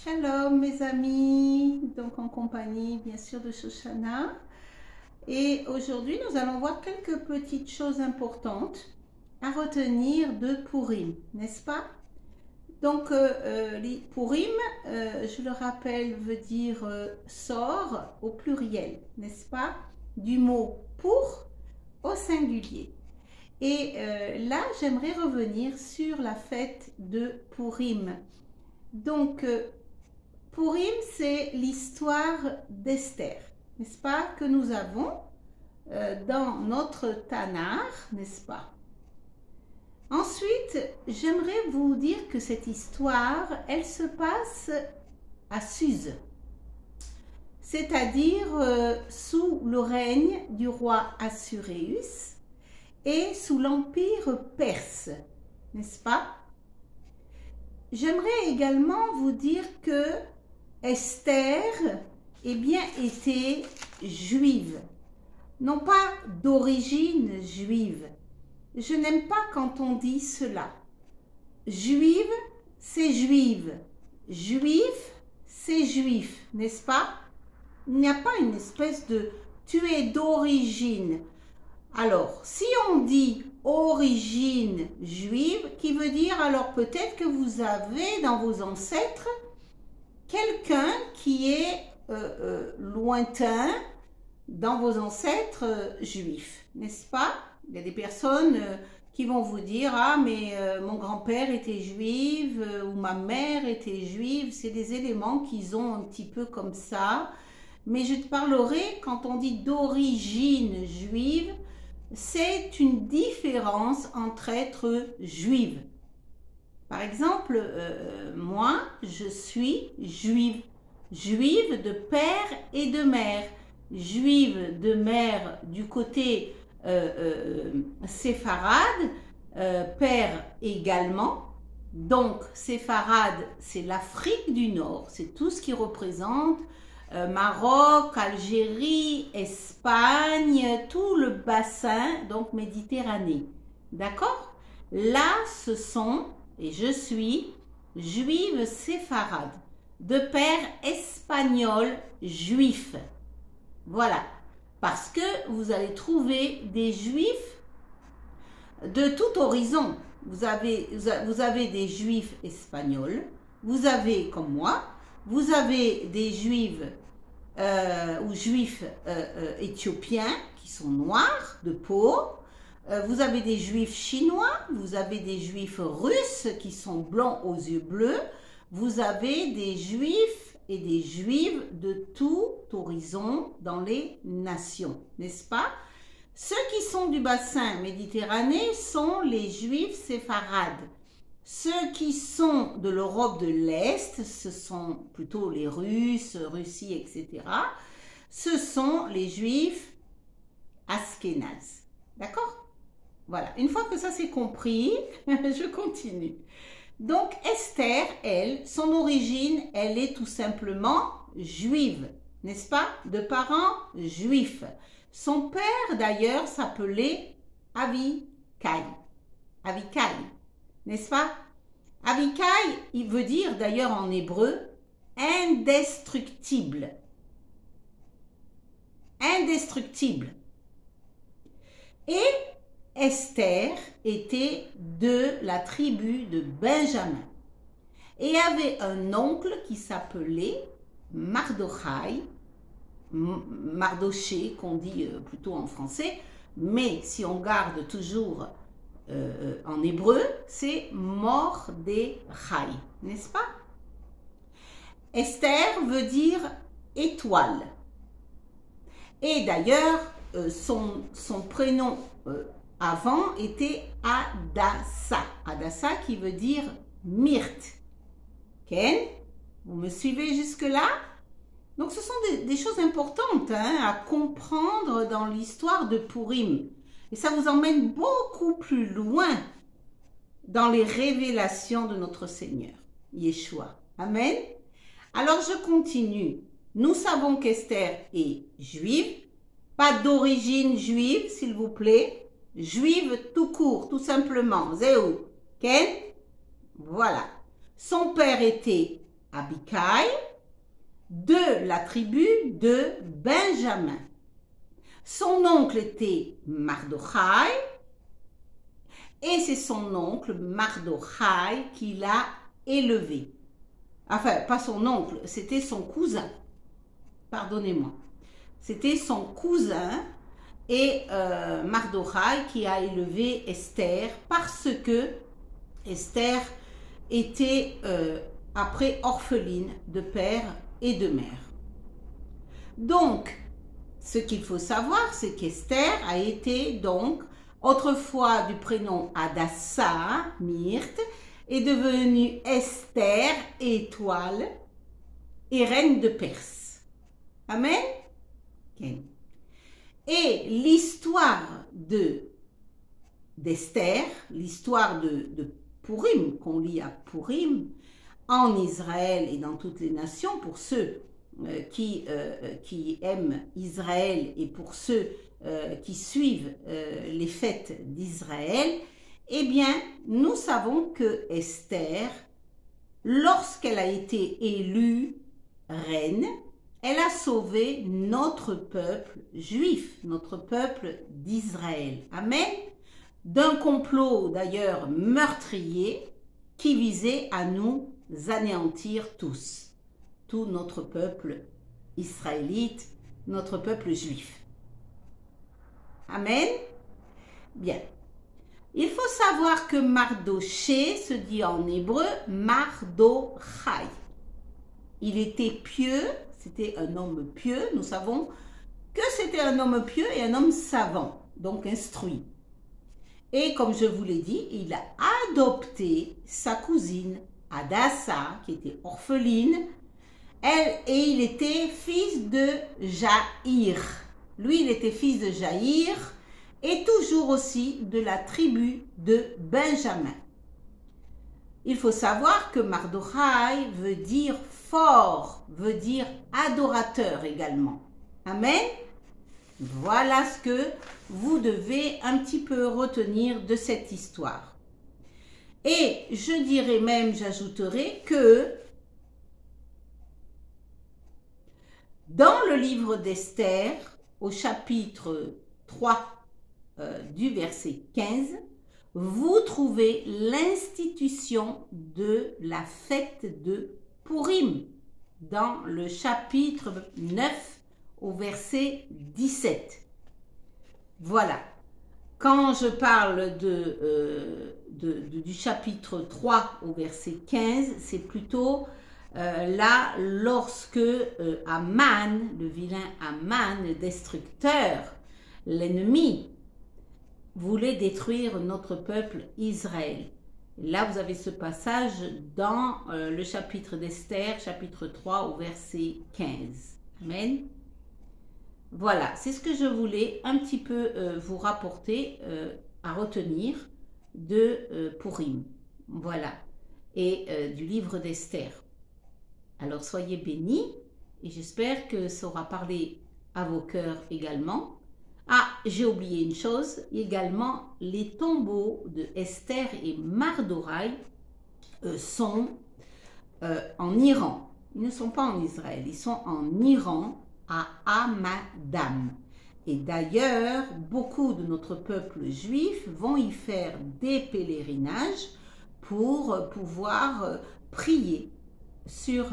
Shalom mes amis, donc en compagnie bien sûr de Shoshana. Et aujourd'hui nous allons voir quelques petites choses importantes à retenir de Purim, n'est-ce pas? Donc Purim, je le rappelle, veut dire sort au pluriel, n'est-ce pas? Du mot pour au singulier. Et là j'aimerais revenir sur la fête de Purim. Donc Purim, c'est l'histoire d'Esther, n'est-ce pas, que nous avons dans notre Tanakh, n'est-ce pas? Ensuite, j'aimerais vous dire que cette histoire, elle se passe à Suse, c'est-à-dire sous le règne du roi Assuérus et sous l'empire perse, n'est-ce pas? J'aimerais également vous dire que Esther, eh bien, était juive, non pas d'origine juive. Je n'aime pas quand on dit cela. Juive, c'est juive. Juif, c'est juif, n'est-ce pas? Il n'y a pas une espèce de tu es d'origine. Alors, si on dit origine juive, qui veut dire alors peut-être que vous avez dans vos ancêtres quelqu'un qui est lointain dans vos ancêtres juifs, n'est-ce pas? Il y a des personnes qui vont vous dire « Ah, mais mon grand-père était juif ou ma mère était juive ». C'est des éléments qu'ils ont un petit peu comme ça. Mais je te parlerai, quand on dit d'origine juive, c'est une différence entre être juive. Par exemple, moi, je suis juive. Juive de père et de mère. Juive de mère du côté séfarade, père également. Donc, séfarade, c'est l'Afrique du Nord. C'est tout ce qui représente Maroc, Algérie, Espagne, tout le bassin, donc Méditerranée. D'accord? Là, ce sont, et je suis, juive séfarade, de père espagnol juif. Voilà. Parce que vous allez trouver des juifs de tout horizon. Vous avez des juifs espagnols, vous avez, comme moi, vous avez des juifs ou juifs éthiopiens qui sont noirs de peau. Vous avez des juifs chinois, vous avez des juifs russes qui sont blancs aux yeux bleus. Vous avez des juifs et des juives de tout horizon dans les nations, n'est-ce pas? Ceux qui sont du bassin méditerranéen sont les juifs séfarades. Ceux qui sont de l'Europe de l'Est, ce sont plutôt les Russes, Russie, etc. Ce sont les Juifs ashkénazes. D'accord? Voilà. Une fois que ça c'est compris, je continue. Donc Esther, elle, son origine, elle est tout simplement juive, n'est-ce pas? De parents juifs. Son père, d'ailleurs, s'appelait Avikai. Avikai. N'est-ce pas? Avikai, il veut dire d'ailleurs en hébreu indestructible. Indestructible. Et Esther était de la tribu de Benjamin et avait un oncle qui s'appelait Mardochai, Mardoché qu'on dit plutôt en français, mais si on garde toujours en hébreu, c'est Mordechai, n'est-ce pas? Esther veut dire étoile. Et d'ailleurs, son prénom avant était Adassa. Adassa qui veut dire myrte. Ken, vous me suivez jusque-là? Donc ce sont des choses importantes à comprendre dans l'histoire de Purim. Et ça vous emmène beaucoup plus loin dans les révélations de notre Seigneur, Yeshua. Amen. Alors je continue. Nous savons qu'Esther est juive, pas d'origine juive, s'il vous plaît. Juive tout court, tout simplement. Zéou. Ken? Voilà. Son père était Abicaï, de la tribu de Benjamin. Son oncle était Mardochai, et c'est son oncle Mardochai qui l'a élevé. Enfin, pas son oncle, c'était son cousin. Pardonnez-moi. C'était son cousin et Mardochai qui a élevé Esther parce que Esther était après orpheline de père et de mère. Donc, ce qu'il faut savoir, c'est qu'Esther a été donc autrefois du prénom Hadassah, Myrte, est devenue Esther, étoile, et reine de Perse. Amen. Okay. Et l'histoire d'Esther, l'histoire de Purim, qu'on lit à Purim, en Israël et dans toutes les nations, pour ceux qui aiment Israël et pour ceux qui suivent les fêtes d'Israël, eh bien, nous savons que Esther, lorsqu'elle a été élue reine, elle a sauvé notre peuple juif, notre peuple d'Israël. Amen. D'un complot d'ailleurs meurtrier qui visait à nous anéantir tous, tout notre peuple israélite, notre peuple juif. Amen. Bien. Il faut savoir que Mardoché se dit en hébreu Mardochai. Il était pieux, c'était un homme pieux. Nous savons que c'était un homme pieux et un homme savant, donc instruit. Et comme je vous l'ai dit, il a adopté sa cousine Hadassah, qui était orpheline, et il était fils de Jaïr. Lui, il était fils de Jaïr et toujours aussi de la tribu de Benjamin. Il faut savoir que Mardochai veut dire fort, veut dire adorateur également. Amen. Voilà ce que vous devez un petit peu retenir de cette histoire. Et je dirais même, j'ajouterai que dans le livre d'Esther, au chapitre 3 du verset 15, vous trouvez l'institution de la fête de Purim dans le chapitre 9 au verset 17. Voilà. Quand je parle du chapitre 3 au verset 15, c'est plutôt là lorsque Aman, le vilain Aman, le destructeur, l'ennemi, voulait détruire notre peuple Israël. Là, vous avez ce passage dans le chapitre d'Esther, chapitre 3 au verset 15. Amen. Voilà, c'est ce que je voulais un petit peu vous rapporter à retenir de Purim. Voilà, et du livre d'Esther. Alors, soyez bénis et j'espère que ça aura parlé à vos cœurs également. Ah, j'ai oublié une chose, également, les tombeaux de Esther et Mardochai sont en Iran. Ils ne sont pas en Israël, ils sont en Iran, à Hamadam. Et d'ailleurs, beaucoup de notre peuple juif vont y faire des pèlerinages pour pouvoir prier sur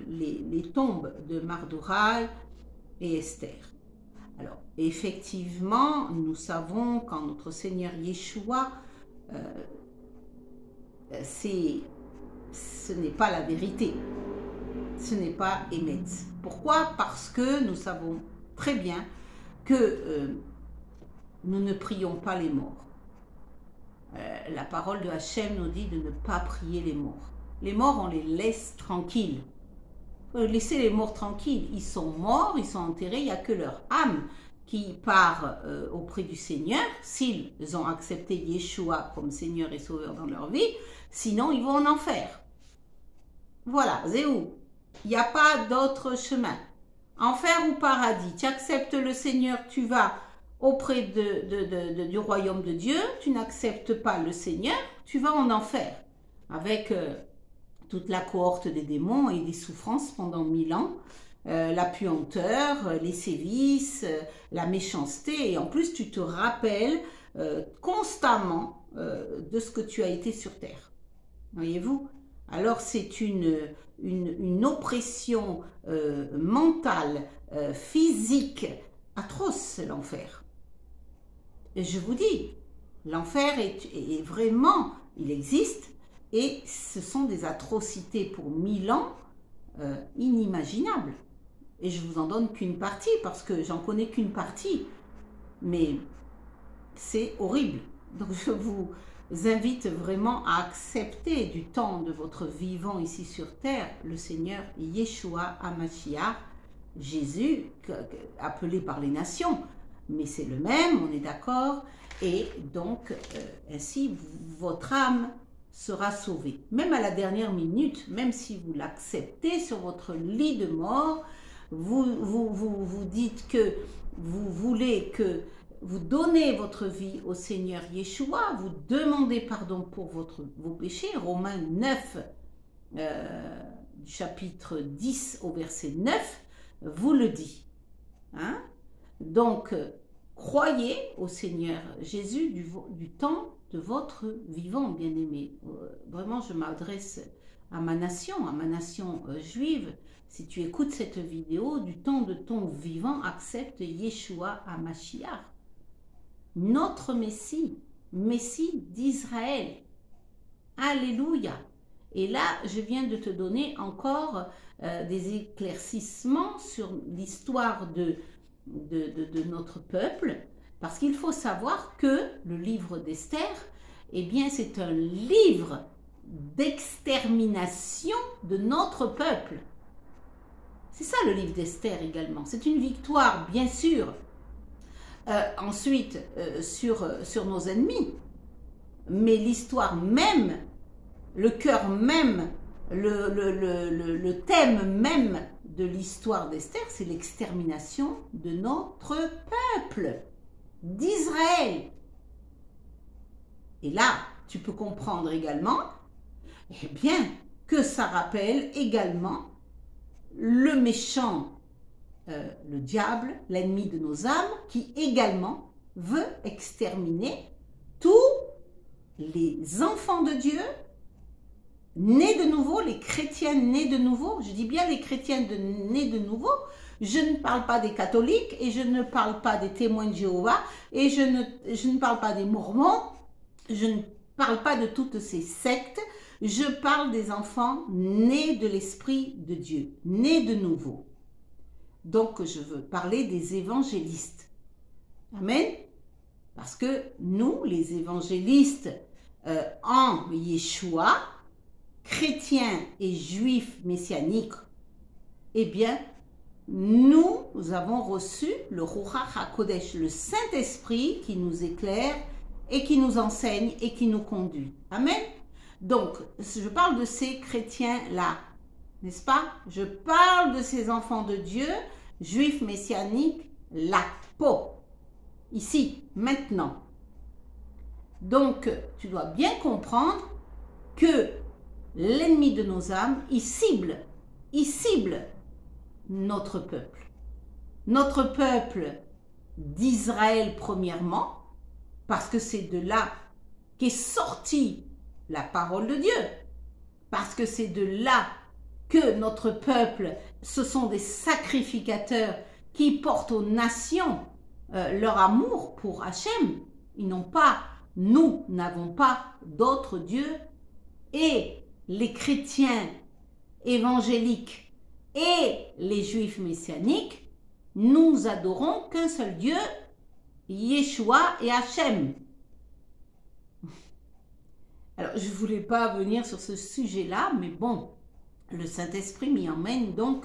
les tombes de Mardochai et Esther. Alors, effectivement, nous savons qu'en notre Seigneur Yeshua, ce n'est pas la vérité. Ce n'est pas Emetz. Pourquoi? Parce que nous savons très bien que nous ne prions pas les morts. La parole de Hachem nous dit de ne pas prier les morts. Les morts, on les laisse tranquilles. Laissez les morts tranquilles. Ils sont morts, ils sont enterrés, il n'y a que leur âme qui part auprès du Seigneur, s'ils ont accepté Yeshua comme Seigneur et Sauveur dans leur vie, sinon ils vont en enfer. Voilà, c'est où? Il n'y a pas d'autre chemin. Enfer ou paradis, tu acceptes le Seigneur, tu vas auprès du royaume de Dieu, tu n'acceptes pas le Seigneur, tu vas en enfer, avec toute la cohorte des démons et des souffrances pendant 1000 ans, la puanteur, les sévices, la méchanceté, et en plus tu te rappelles constamment de ce que tu as été sur terre. Voyez-vous? Alors c'est une oppression mentale, physique, atroce, l'enfer. Et je vous dis, l'enfer est vraiment, il existe, et ce sont des atrocités pour 1000 ans inimaginables. Et je vous en donne qu'une partie, parce que j'en connais qu'une partie, mais c'est horrible. Donc je vous invite vraiment à accepter du temps de votre vivant ici sur terre, le Seigneur Yeshua HaMashiach, Jésus, appelé par les nations, mais c'est le même, on est d'accord, et donc ainsi votre âme sera sauvée. Même à la dernière minute, même si vous l'acceptez sur votre lit de mort, vous dites que vous voulez que vous donnez votre vie au Seigneur Yeshua, vous demandez pardon pour vos péchés, Romains 9, du chapitre 10 au verset 9, vous le dit. Hein? Donc, croyez au Seigneur Jésus du temps de votre vivant, bien-aimé. Vraiment, je m'adresse à ma nation juive. Si tu écoutes cette vidéo, du temps de ton vivant, accepte Yeshua HaMashiach, notre Messie d'Israël. Alléluia. Et là, je viens de te donner encore des éclaircissements sur l'histoire de notre peuple, parce qu'il faut savoir que le livre d'Esther, eh bien, c'est un livre d'extermination de notre peuple. C'est ça le livre d'Esther également. C'est une victoire, bien sûr, ensuite sur nos ennemis, mais l'histoire même, le cœur même, le thème même de l'histoire d'Esther, c'est l'extermination de notre peuple, d'Israël. Et là, tu peux comprendre également, eh bien, que ça rappelle également le méchant, le diable, l'ennemi de nos âmes, qui également veut exterminer tous les enfants de Dieu, nés de nouveau, les chrétiens nés de nouveau. Je dis bien les chrétiens nés de nouveau. Je ne parle pas des catholiques et je ne parle pas des témoins de Jéhovah et je ne parle pas des mormons. Je ne parle pas de toutes ces sectes. Je parle des enfants nés de l'Esprit de Dieu, nés de nouveau. Donc, je veux parler des évangélistes. Amen. Parce que nous, les évangélistes en Yeshua, chrétiens et juifs messianiques, eh bien, nous avons reçu le Ruach HaKodesh, le Saint-Esprit qui nous éclaire et qui nous enseigne et qui nous conduit. Amen. Donc, je parle de ces chrétiens-là, n'est-ce pas? Je parle de ces enfants de Dieu, juifs messianiques, là, ici, maintenant. Donc, tu dois bien comprendre que l'ennemi de nos âmes, il cible notre peuple. Notre peuple d'Israël, premièrement, parce que c'est de là qu'est sortie la parole de Dieu, parce que c'est de là que notre peuple, ce sont des sacrificateurs qui portent aux nations leur amour pour Hachem. Nous n'avons pas d'autre Dieu, et les chrétiens évangéliques et les juifs messianiques, nous adorons qu'un seul Dieu, Yeshua et Hachem. Alors, je ne voulais pas venir sur ce sujet-là, mais bon, le Saint-Esprit m'y emmène, donc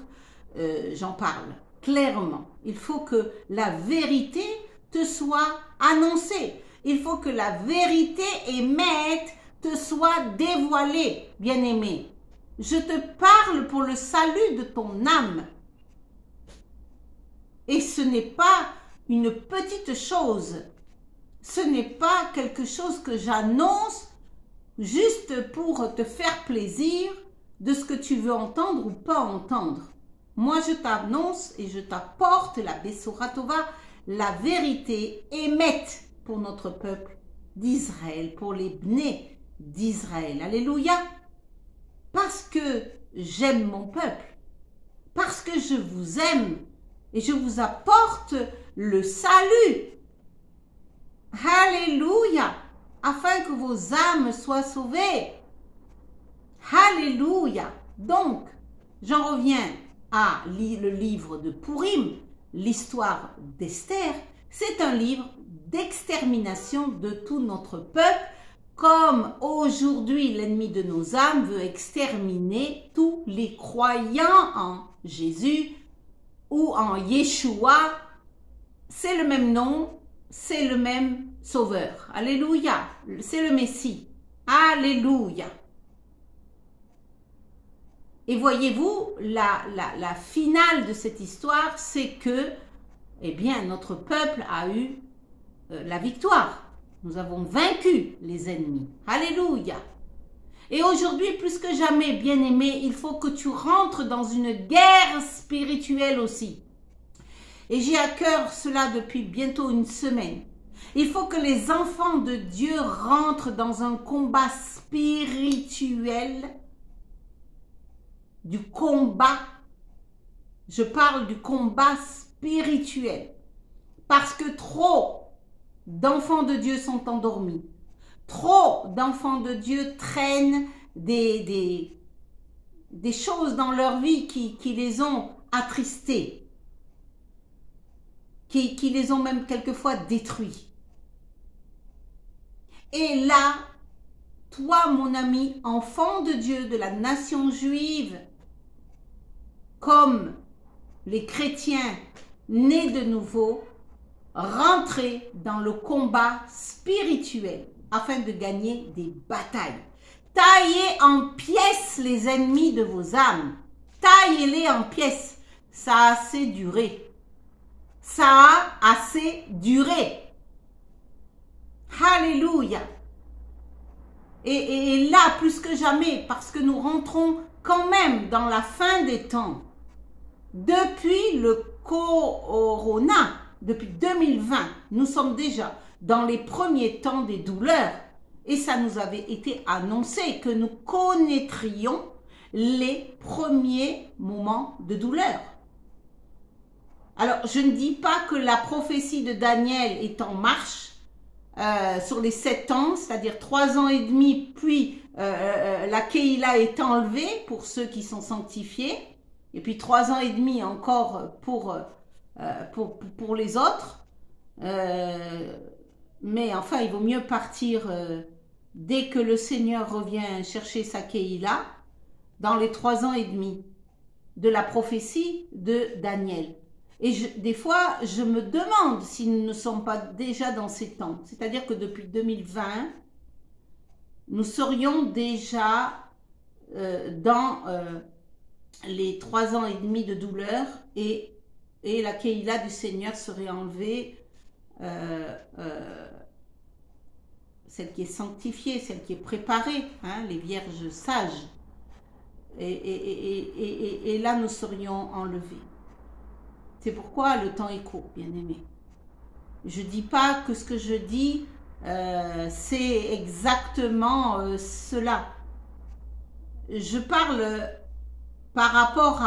j'en parle clairement. Il faut que la vérité te soit annoncée. Il faut que la vérité émette te soit dévoilée, bien-aimé. Je te parle pour le salut de ton âme. Et ce n'est pas une petite chose. Ce n'est pas quelque chose que j'annonce juste pour te faire plaisir, de ce que tu veux entendre ou pas entendre. Moi, je t'annonce et je t'apporte la Bessora Tova, la vérité émette pour notre peuple d'Israël, pour les bnés d'Israël. Alléluia. Parce que j'aime mon peuple, parce que je vous aime et je vous apporte le salut. Alléluia. Afin que vos âmes soient sauvées. Alléluia. Donc, j'en reviens à le livre de Pourim, l'histoire d'Esther. C'est un livre d'extermination de tout notre peuple, comme aujourd'hui l'ennemi de nos âmes veut exterminer tous les croyants en Jésus ou en Yeshua. C'est le même nom, c'est le même sauveur. Alléluia, c'est le Messie. Alléluia. Et voyez-vous, la finale de cette histoire, c'est que, eh bien, notre peuple a eu la victoire. Nous avons vaincu les ennemis. Alléluia. Et aujourd'hui, plus que jamais, bien-aimé, il faut que tu rentres dans une guerre spirituelle aussi. Et j'ai à cœur cela depuis bientôt une semaine. Il faut que les enfants de Dieu rentrent dans un combat spirituel. Du combat. Je parle du combat spirituel. Parce que trop d'enfants de Dieu sont endormis. Trop d'enfants de Dieu traînent des choses dans leur vie qui les ont attristés, qui les ont même quelquefois détruits. Et là, toi, mon ami, enfant de Dieu, de la nation juive, comme les chrétiens nés de nouveau, rentrez dans le combat spirituel afin de gagner des batailles. Taillez en pièces les ennemis de vos âmes. Taillez-les en pièces. Ça a assez duré. Ça a assez duré. Alléluia. Et là, plus que jamais, parce que nous rentrons quand même dans la fin des temps. Depuis le corona, depuis 2020, nous sommes déjà dans les premiers temps des douleurs. Et ça nous avait été annoncé que nous connaîtrions les premiers moments de douleur. Alors, je ne dis pas que la prophétie de Daniel est en marche sur les 7 ans, c'est-à-dire 3 ans et demi, puis la Keïla est enlevée pour ceux qui sont sanctifiés, et puis 3 ans et demi encore pour les autres. Mais enfin, il vaut mieux partir dès que le Seigneur revient chercher sa Keïla, dans les 3 ans et demi de la prophétie de Daniel. Et des fois, je me demande si nous ne sommes pas déjà dans ces temps. C'est-à-dire que depuis 2020, nous serions déjà dans les 3 ans et demi de douleur et la Keïla du Seigneur serait enlevée, celle qui est sanctifiée, celle qui est préparée, hein, les vierges sages. Et là, nous serions enlevés. C'est pourquoi le temps est court, bien-aimé. Je ne dis pas que ce que je dis, c'est exactement cela. Je parle par rapport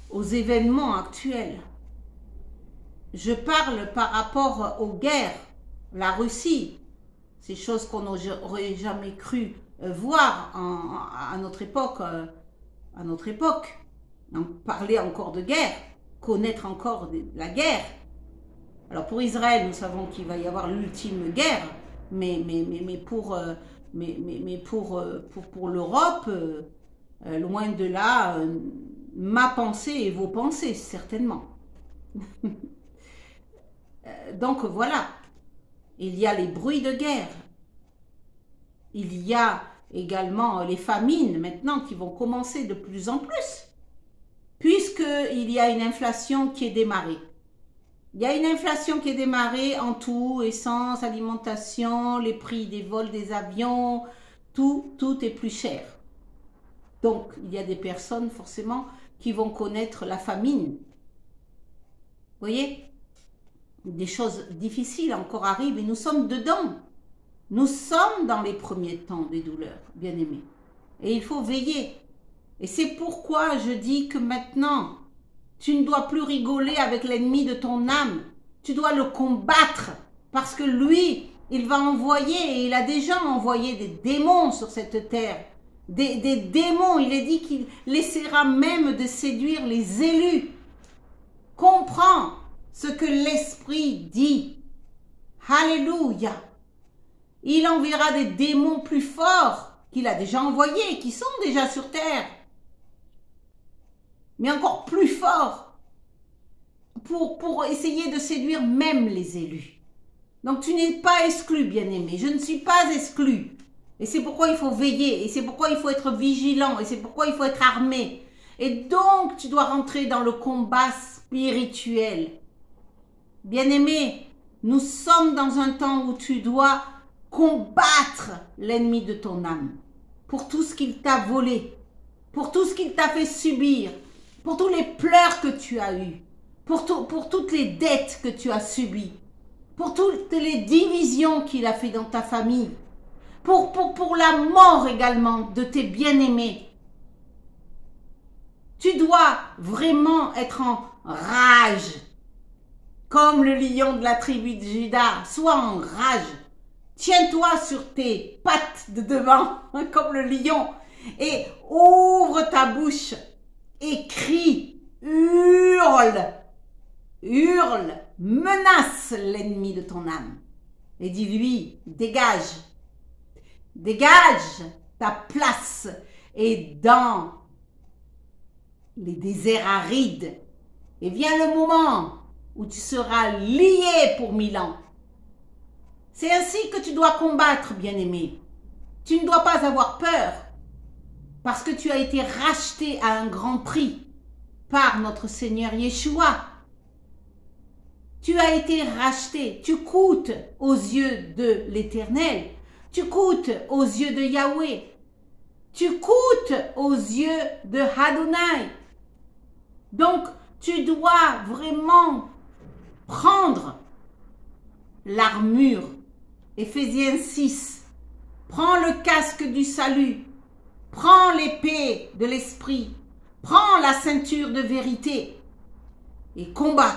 aux événements actuels. Je parle par rapport aux guerres, la Russie, ces choses qu'on n'aurait jamais cru voir à notre époque. Parler encore de guerre, connaître encore la guerre. Alors pour Israël, nous savons qu'il va y avoir l'ultime guerre, mais pour l'Europe, loin de là, ma pensée et vos pensées, certainement. Donc voilà, il y a les bruits de guerre. Il y a également les famines maintenant qui vont commencer de plus en plus. Puisqu'il y a une inflation qui est démarrée. Il y a une inflation qui est démarrée en tout, essence, alimentation, les prix des vols, des avions, tout est plus cher. Donc, il y a des personnes, forcément, qui vont connaître la famine. Vous voyez? Des choses difficiles encore arrivent et nous sommes dedans. Nous sommes dans les premiers temps des douleurs, bien-aimés. Et il faut veiller. Et c'est pourquoi je dis que maintenant, tu ne dois plus rigoler avec l'ennemi de ton âme. Tu dois le combattre. Parce que lui, il va envoyer, et il a déjà envoyé des démons sur cette terre. Des démons. Il est dit qu'il laissera même de séduire les élus. Comprends ce que l'Esprit dit. Alléluia. Il enverra des démons plus forts qu'il a déjà envoyés, qui sont déjà sur terre. Mais encore plus forts pour essayer de séduire même les élus. Donc tu n'es pas exclu, bien-aimé. Je ne suis pas exclu. Et c'est pourquoi il faut veiller. Et c'est pourquoi il faut être vigilant. Et c'est pourquoi il faut être armé. Et donc tu dois rentrer dans le combat spirituel. Bien-aimé, nous sommes dans un temps où tu dois combattre l'ennemi de ton âme. Pour tout ce qu'il t'a volé. Pour tout ce qu'il t'a fait subir. Pour tous les pleurs que tu as eus. Pour toutes les dettes que tu as subies. Pour toutes les divisions qu'il a fait dans ta famille. Pour la mort également de tes bien-aimés. Tu dois vraiment être en rage. Comme le lion de la tribu de Juda. Sois en rage. Tiens-toi sur tes pattes de devant, comme le lion. Et ouvre ta bouche. Et crie. Hurle. Hurle. Menace l'ennemi de ton âme. Et dis-lui, dégage. Dégage, ta place est dans les déserts arides. Et vient le moment où tu seras lié pour 1000 ans. C'est ainsi que tu dois combattre, bien-aimé. Tu ne dois pas avoir peur, parce que tu as été racheté à un grand prix par notre Seigneur Yeshua. Tu as été racheté, tu coûtes aux yeux de l'Éternel. Tu coûtes aux yeux de Yahweh. Tu coûtes aux yeux de Adonai. Donc, tu dois vraiment prendre l'armure. Éphésiens 6. Prends le casque du salut. Prends l'épée de l'esprit. Prends la ceinture de vérité. Et combat.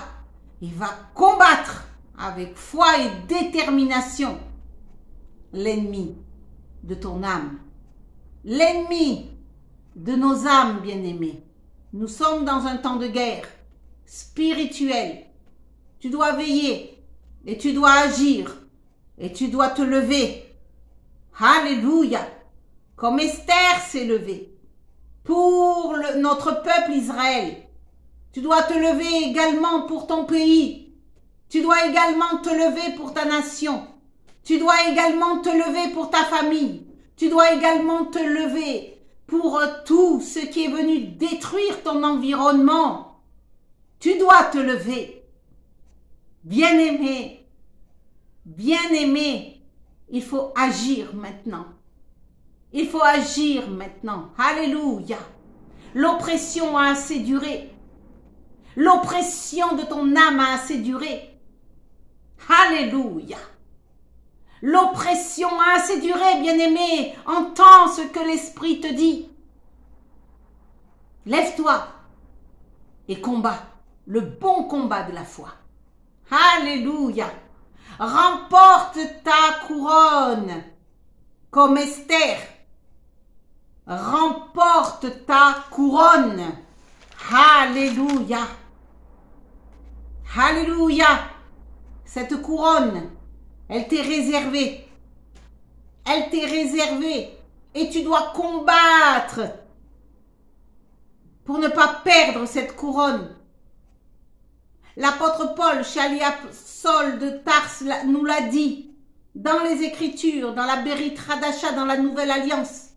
Il va combattre avec foi et détermination l'ennemi de ton âme, l'ennemi de nos âmes bien-aimées. Nous sommes dans un temps de guerre spirituelle. Tu dois veiller et tu dois agir et tu dois te lever. Alléluia. Comme Esther s'est levée pour notre peuple Israël. Tu dois te lever également pour ton pays. Tu dois également te lever pour ta nation. Tu dois également te lever pour ta famille. Tu dois également te lever pour tout ce qui est venu détruire ton environnement. Tu dois te lever. Bien-aimé, bien-aimé, il faut agir maintenant. Il faut agir maintenant. Alléluia. L'oppression a assez duré. L'oppression de ton âme a assez duré. Alléluia. L'oppression a assez duré, bien-aimé. Entends ce que l'Esprit te dit. Lève-toi et combat le bon combat de la foi. Alléluia. Remporte ta couronne comme Esther. Remporte ta couronne. Alléluia. Alléluia. Cette couronne, elle t'est réservée. Elle t'est réservée. Et tu dois combattre pour ne pas perdre cette couronne. L'apôtre Paul, Shalia Saul de Tars, nous l'a dit dans les Écritures, dans la Berit Hadasha, dans la Nouvelle Alliance.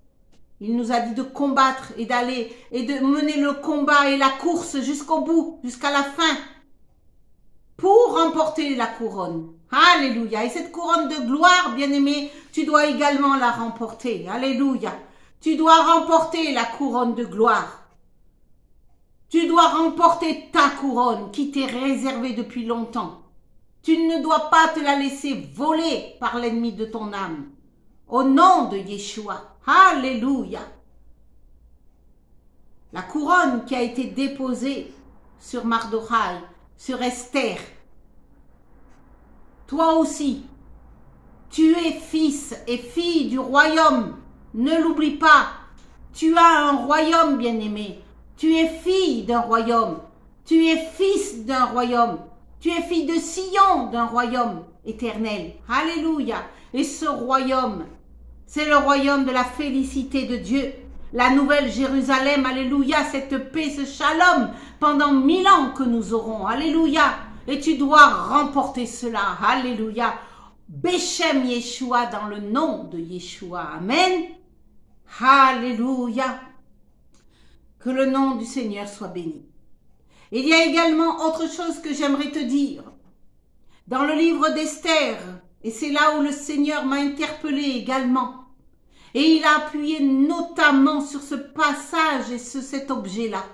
Il nous a dit de combattre et d'aller et de mener le combat et la course jusqu'au bout, jusqu'à la fin, pour remporter la couronne. Alléluia. Et cette couronne de gloire, bien-aimé, tu dois également la remporter. Alléluia. Tu dois remporter la couronne de gloire. Tu dois remporter ta couronne qui t'est réservée depuis longtemps. Tu ne dois pas te la laisser voler par l'ennemi de ton âme. Au nom de Yeshua. Alléluia. La couronne qui a été déposée sur Mardochai, sur Esther. Toi aussi, tu es fils et fille du royaume. Ne l'oublie pas. Tu as un royaume, bien-aimé. Tu es fille d'un royaume. Tu es fils d'un royaume. Tu es fille de Sion, d'un royaume éternel. Alléluia. Et ce royaume, c'est le royaume de la félicité de Dieu. La nouvelle Jérusalem, alléluia, cette paix, ce shalom, pendant 1000 ans que nous aurons. Alléluia. Et tu dois remporter cela. Alléluia. Beshem Yeshua, dans le nom de Yeshua. Amen. Alléluia. Que le nom du Seigneur soit béni. Il y a également autre chose que j'aimerais te dire. Dans le livre d'Esther, et c'est là où le Seigneur m'a interpellé également, et il a appuyé notamment sur ce passage et sur cet objet-là.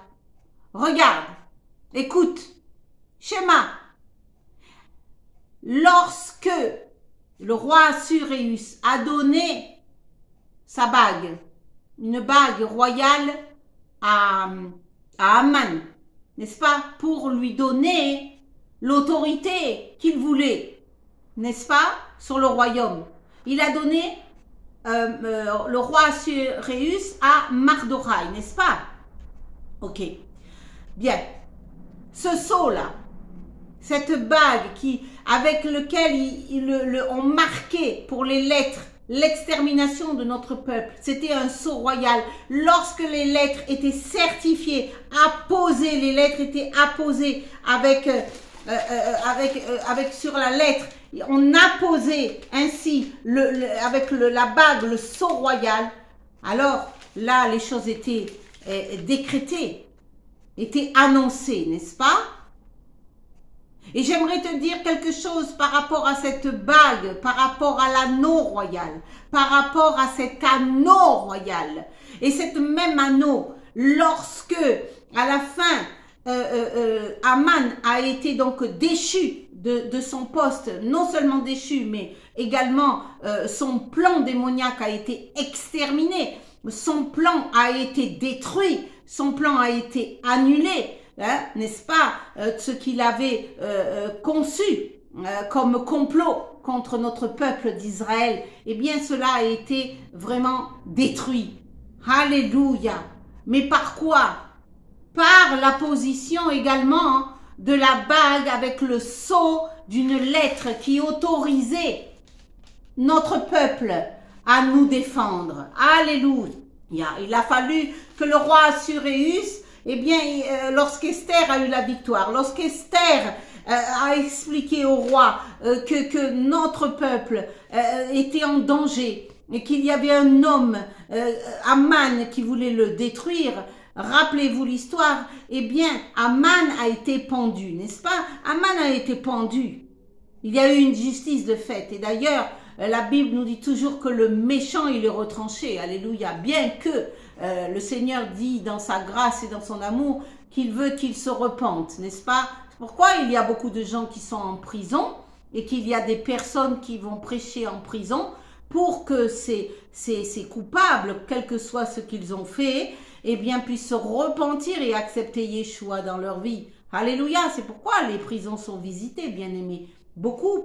Regarde, écoute, schéma. Lorsque le roi Assuérus a donné sa bague, une bague royale à Aman, n'est-ce pas, pour lui donner l'autorité qu'il voulait, n'est-ce pas, sur le royaume. Il a donné le roi Assuérus à Mardochai, n'est-ce pas? Ok. Bien. Ce sceau-là, cette bague avec lequel on marquait pour les lettres l'extermination de notre peuple, c'était un sceau royal. Lorsque les lettres étaient certifiées, apposées, les lettres étaient apposées avec sur la lettre, on apposait ainsi avec la bague, le sceau royal. Alors là, les choses étaient décrétées, étaient annoncées, n'est-ce pas? Et j'aimerais te dire quelque chose par rapport à cette bague, par rapport à l'anneau royal, par rapport à cet anneau royal. Et cet même anneau, lorsque, à la fin, Aman a été donc déchu de son poste, non seulement déchu, mais également son plan démoniaque a été exterminé, son plan a été détruit, son plan a été annulé. Hein, n'est-ce pas, ce qu'il avait conçu comme complot contre notre peuple d'Israël, eh bien cela a été vraiment détruit. Alléluia. Mais par quoi? Par la position également de la bague avec le sceau d'une lettre qui autorisait notre peuple à nous défendre. Alléluia. Il a fallu que le roi Assuérus, eh bien, lorsqu'Esther a eu la victoire, lorsqu'Esther a expliqué au roi que notre peuple était en danger et qu'il y avait un homme, Aman, qui voulait le détruire, rappelez-vous l'histoire, eh bien, Aman a été pendu, n'est-ce pas? Aman a été pendu. Il y a eu une justice de fait. Et d'ailleurs, la Bible nous dit toujours que le méchant, il est retranché. Alléluia. Bien que le Seigneur dit dans sa grâce et dans son amour qu'il veut qu'il se repente, n'est-ce pas? C'est pourquoi il y a beaucoup de gens qui sont en prison et qu'il y a des personnes qui vont prêcher en prison pour que ces coupables, quel que soit ce qu'ils ont fait, eh bien, puissent se repentir et accepter Yeshua dans leur vie. Alléluia. C'est pourquoi les prisons sont visitées, bien-aimés. Beaucoup